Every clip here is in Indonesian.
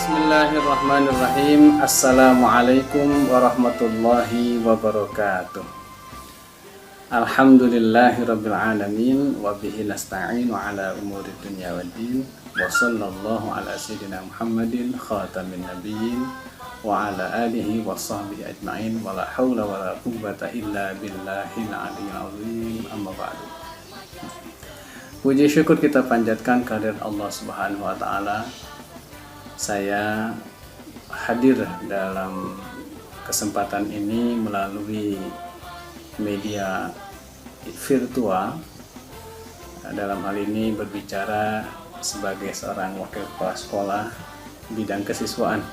Bismillahirrahmanirrahim. Assalamualaikum warahmatullahi wabarakatuh. Alhamdulillahirabbil alamin wa bihi nasta'inu ala umuri dunya waddin. Wa sallallahu ala sayyidina Muhammadin khatamin nabiyyin wa ala alihi wa sahbihi ajma'in wa la haula wa la quwwata illa billahil aliyyil azim. Amma ba'du. Puji syukur kita panjatkan kehadirat Allah Subhanahu wa taala. Saya hadir dalam kesempatan ini melalui media virtual. Dalam hal ini berbicara sebagai seorang wakil kepala sekolah bidang kesiswaan.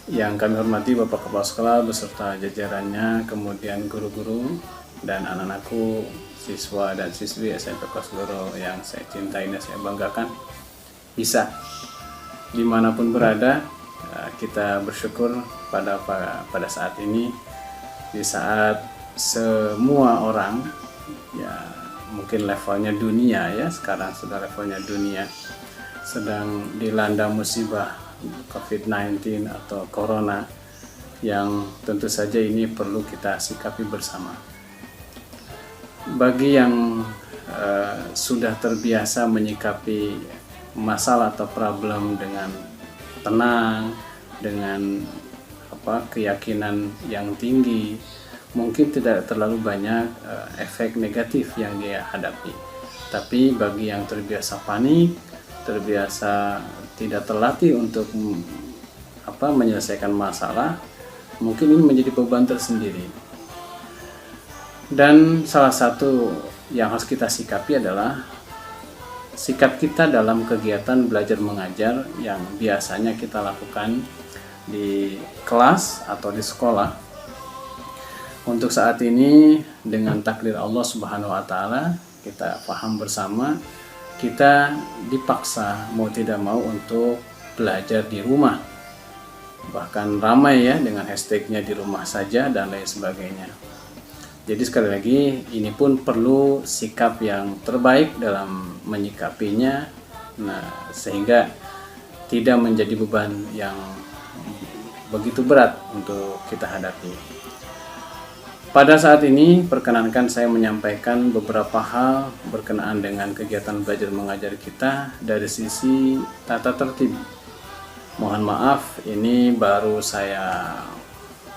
Yang kami hormati Bapak Kepala Sekolah beserta jajarannya, kemudian guru-guru dan anak-anakku, siswa dan siswi SMP Kosgoro yang saya cintai dan saya banggakan. Bisa dimanapun berada, kita bersyukur pada saat ini, di saat semua orang, ya mungkin levelnya dunia ya, sekarang sudah levelnya dunia, sedang dilanda musibah COVID-19 atau Corona, yang tentu saja ini perlu kita sikapi bersama. Bagi yang sudah terbiasa menyikapi masalah atau problem dengan tenang, dengan keyakinan yang tinggi, mungkin tidak terlalu banyak efek negatif yang dia hadapi. Tapi bagi yang terbiasa panik, terbiasa tidak terlatih untuk menyelesaikan masalah, mungkin ini menjadi beban tersendiri. Dan salah satu yang harus kita sikapi adalah sikap kita dalam kegiatan belajar mengajar yang biasanya kita lakukan di kelas atau di sekolah. Untuk saat ini, dengan takdir Allah Subhanahu wa taala, kita paham bersama, kita dipaksa mau tidak mau untuk belajar di rumah. Bahkan ramai ya dengan hashtagnya di rumah saja dan lain sebagainya. Jadi sekali lagi, ini pun perlu sikap yang terbaik dalam menyikapinya, sehingga tidak menjadi beban yang begitu berat untuk kita hadapi. Pada saat ini, perkenankan saya menyampaikan beberapa hal berkenaan dengan kegiatan belajar mengajar kita dari sisi tata tertib. Mohon maaf, ini baru saya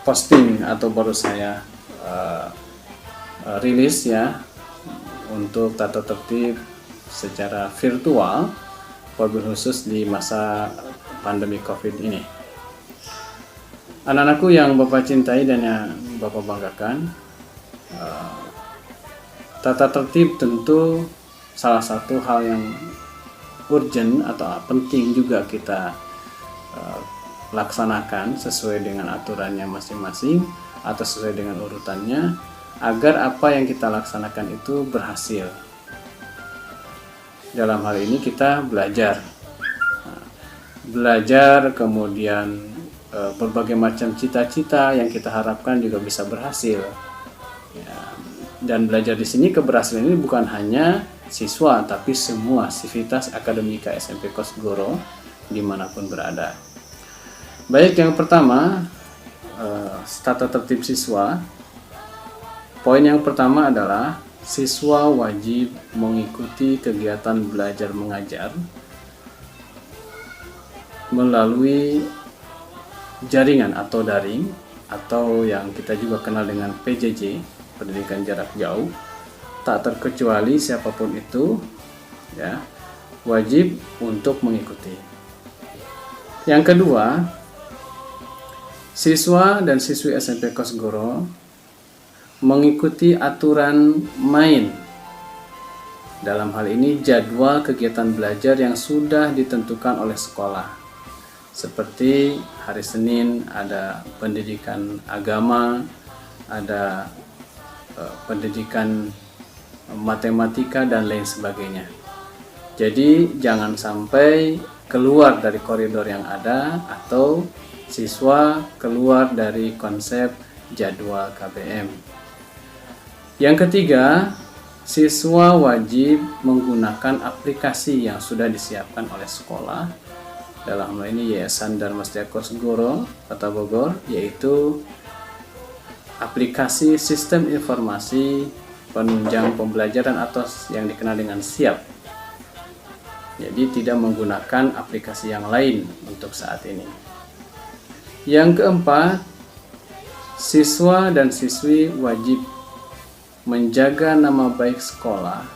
posting atau baru saya rilis ya untuk tata tertib secara virtual, wabil khusus di masa pandemi COVID ini. Anak-anakku yang Bapak cintai dan yang Bapak banggakan, tata tertib tentu salah satu hal yang urgent atau penting juga kita laksanakan sesuai dengan aturannya masing-masing atau sesuai dengan urutannya, agar apa yang kita laksanakan itu berhasil. Dalam hal ini kita belajar, kemudian berbagai macam cita-cita yang kita harapkan juga bisa berhasil. Ya, dan belajar di sini, keberhasilan ini bukan hanya siswa, tapi semua sivitas akademika SMP Kosgoro dimanapun berada. Baik, yang pertama, tata tertib siswa. Poin yang pertama adalah siswa wajib mengikuti kegiatan belajar mengajar melalui jaringan atau daring, atau yang kita juga kenal dengan PJJ, pendidikan jarak jauh, tak terkecuali siapapun itu ya, wajib untuk mengikuti. Yang kedua, siswa dan siswi SMP Kosgoro mengikuti aturan main. Dalam hal ini jadwal kegiatan belajar yang sudah ditentukan oleh sekolah. Seperti hari Senin ada pendidikan agama, ada pendidikan matematika dan lain sebagainya. Jadi jangan sampai keluar dari koridor yang ada atau siswa keluar dari konsep jadwal KBM. Yang ketiga, siswa wajib menggunakan aplikasi yang sudah disiapkan oleh sekolah dalam hal ini Yayasan Dharma Setia Kosgoro Kota Bogor, yaitu aplikasi sistem informasi penunjang pembelajaran atau yang dikenal dengan SIAP. Jadi tidak menggunakan aplikasi yang lain untuk saat ini. Yang keempat, siswa dan siswi wajib menjaga nama baik sekolah,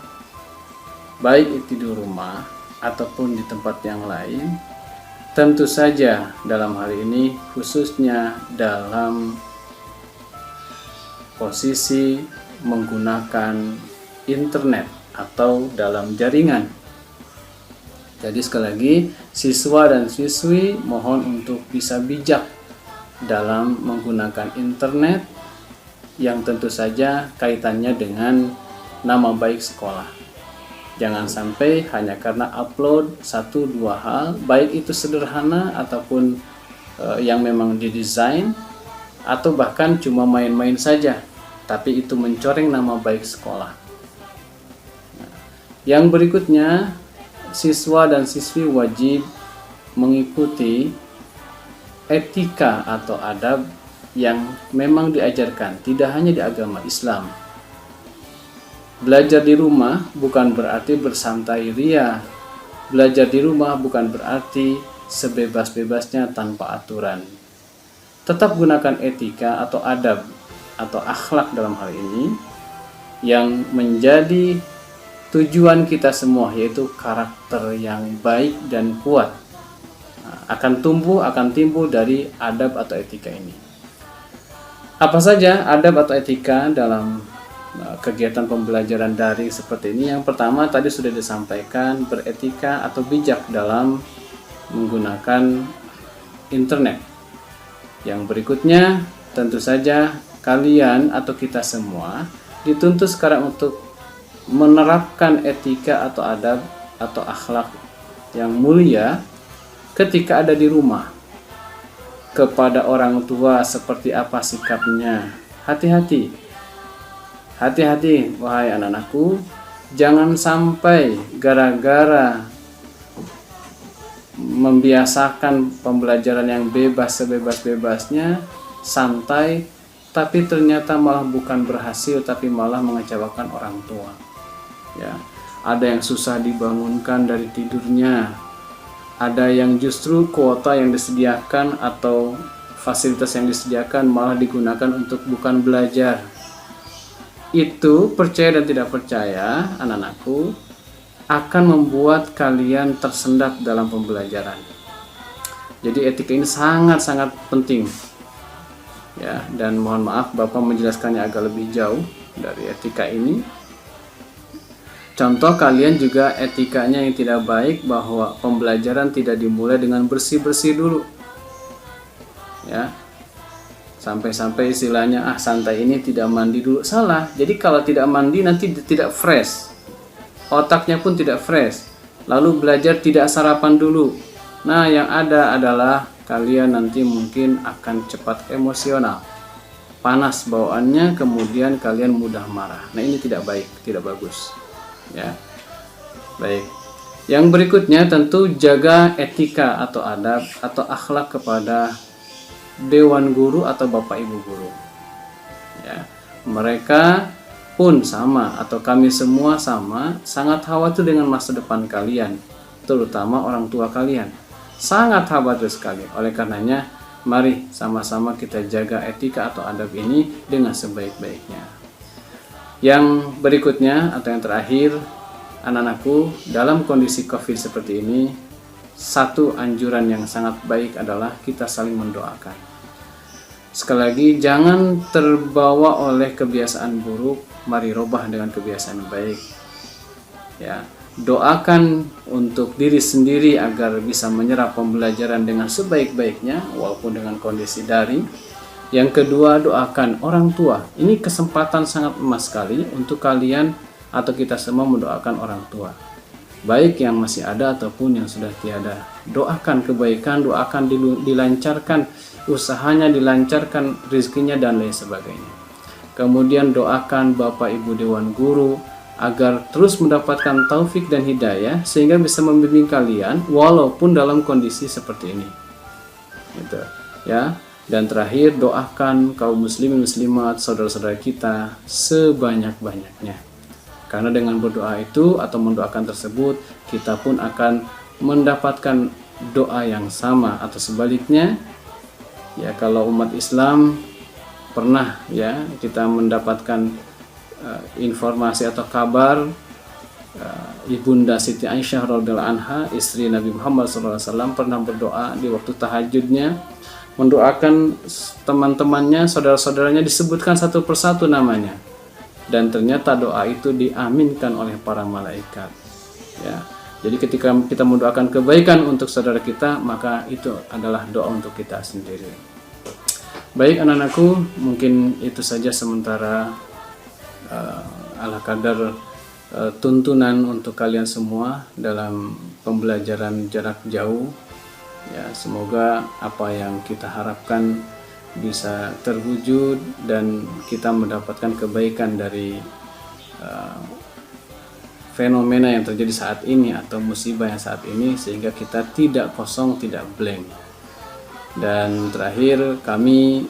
baik itu di rumah ataupun di tempat yang lain. Tentu saja dalam hal ini khususnya dalam posisi menggunakan internet atau dalam jaringan. Jadi sekali lagi, siswa dan siswi mohon untuk bisa bijak dalam menggunakan internet yang tentu saja kaitannya dengan nama baik sekolah. Jangan sampai hanya karena upload 1-2 hal, baik itu sederhana ataupun yang memang didesain, atau bahkan cuma main-main saja, tapi itu mencoreng nama baik sekolah. Yang berikutnya, siswa dan siswi wajib mengikuti etika atau adab yang memang diajarkan, tidak hanya di agama Islam. Belajar di rumah bukan berarti bersantai ria. Belajar di rumah bukan berarti sebebas-bebasnya tanpa aturan. Tetap gunakan etika atau adab atau akhlak dalam hal ini yang menjadi tujuan kita semua, yaitu karakter yang baik dan kuat. Akan timbul dari adab atau etika ini. Apa saja adab atau etika dalam kegiatan pembelajaran daring seperti ini? Yang pertama tadi sudah disampaikan, beretika atau bijak dalam menggunakan internet. Yang berikutnya tentu saja kalian atau kita semua dituntut sekarang untuk menerapkan etika atau adab atau akhlak yang mulia ketika ada di rumah. Kepada orang tua seperti apa sikapnya? Hati-hati wahai anak-anakku, jangan sampai gara-gara membiasakan pembelajaran yang bebas sebebas-bebasnya, santai, tapi ternyata malah bukan berhasil, tapi malah mengecewakan orang tua. Ya, ada yang susah dibangunkan dari tidurnya, ada yang justru kuota yang disediakan atau fasilitas yang disediakan malah digunakan untuk bukan belajar. Itu, percaya dan tidak percaya anak-anakku, akan membuat kalian tersendat dalam pembelajaran. Jadi etika ini sangat-sangat penting. Ya, dan mohon maaf Bapak menjelaskannya agak lebih jauh dari etika ini. Contoh kalian juga etikanya yang tidak baik, bahwa pembelajaran tidak dimulai dengan bersih-bersih dulu. Ya. Sampai-sampai istilahnya santai ini tidak mandi dulu. Salah. Jadi kalau tidak mandi nanti tidak fresh. Otaknya pun tidak fresh. Lalu belajar tidak sarapan dulu. Nah, yang ada adalah kalian nanti mungkin akan cepat emosional. Panas bawaannya, kemudian kalian mudah marah. Nah, ini tidak baik, tidak bagus. Ya. Baik. Yang berikutnya tentu jaga etika atau adab atau akhlak kepada dewan guru atau bapak ibu guru. Ya, mereka pun sama atau kami semua sama, sangat khawatir dengan masa depan kalian, terutama orang tua kalian. Sangat khawatir sekali. Oleh karenanya, mari sama-sama kita jaga etika atau adab ini dengan sebaik-baiknya. Yang berikutnya atau yang terakhir, anak-anakku, dalam kondisi COVID seperti ini, satu anjuran yang sangat baik adalah kita saling mendoakan. Sekali lagi, jangan terbawa oleh kebiasaan buruk, mari robah dengan kebiasaan baik. Ya, doakan untuk diri sendiri agar bisa menyerap pembelajaran dengan sebaik-baiknya walaupun dengan kondisi daring. Yang kedua, doakan orang tua. Ini kesempatan sangat emas sekali untuk kalian atau kita semua mendoakan orang tua, baik yang masih ada ataupun yang sudah tiada. Doakan kebaikan, doakan dilancarkan usahanya, dilancarkan rezekinya dan lain sebagainya. Kemudian doakan Bapak Ibu Dewan Guru agar terus mendapatkan taufik dan hidayah sehingga bisa membimbing kalian walaupun dalam kondisi seperti ini. Gitu, ya. Dan terakhir, doakan kaum muslimin muslimat saudara-saudara kita sebanyak-banyaknya. Karena dengan berdoa itu atau mendoakan tersebut, kita pun akan mendapatkan doa yang sama, atau sebaliknya, ya, kalau umat Islam pernah ya kita mendapatkan informasi atau kabar Ibunda Siti Aisyah radhiyallahu anha, istri Nabi Muhammad SAW, pernah berdoa di waktu tahajudnya, mendoakan teman-temannya, saudara-saudaranya, disebutkan satu persatu namanya, dan ternyata doa itu diaminkan oleh para malaikat. Ya, jadi ketika kita mendoakan kebaikan untuk saudara kita, maka itu adalah doa untuk kita sendiri. Baik anak-anakku, mungkin itu saja sementara ala kadar tuntunan untuk kalian semua dalam pembelajaran jarak jauh. Ya, semoga apa yang kita harapkan bisa terwujud dan kita mendapatkan kebaikan dari fenomena yang terjadi saat ini atau musibah yang saat ini, sehingga kita tidak kosong, tidak blank. Dan terakhir, kami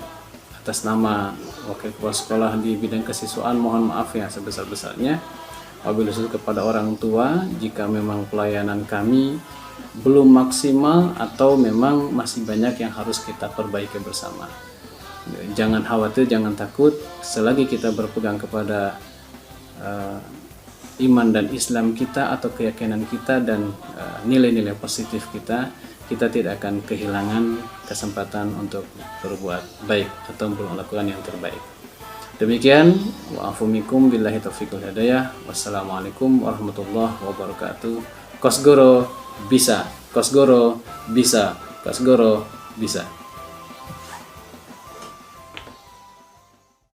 atas nama Wakil Kepala Sekolah di bidang kesiswaan mohon maaf yang sebesar-besarnya wabil khusus kepada orang tua jika memang pelayanan kami belum maksimal atau memang masih banyak yang harus kita perbaiki bersama. Jangan khawatir, jangan takut, selagi kita berpegang kepada iman dan Islam kita atau keyakinan kita dan nilai-nilai positif kita tidak akan kehilangan kesempatan untuk berbuat baik atau melakukan yang terbaik. Demikian, wa'afu minkum billahi taufiq wal hidayah. Wassalamualaikum warahmatullahi wabarakatuh. Kosgoro bisa, Kosgoro bisa, Kosgoro bisa.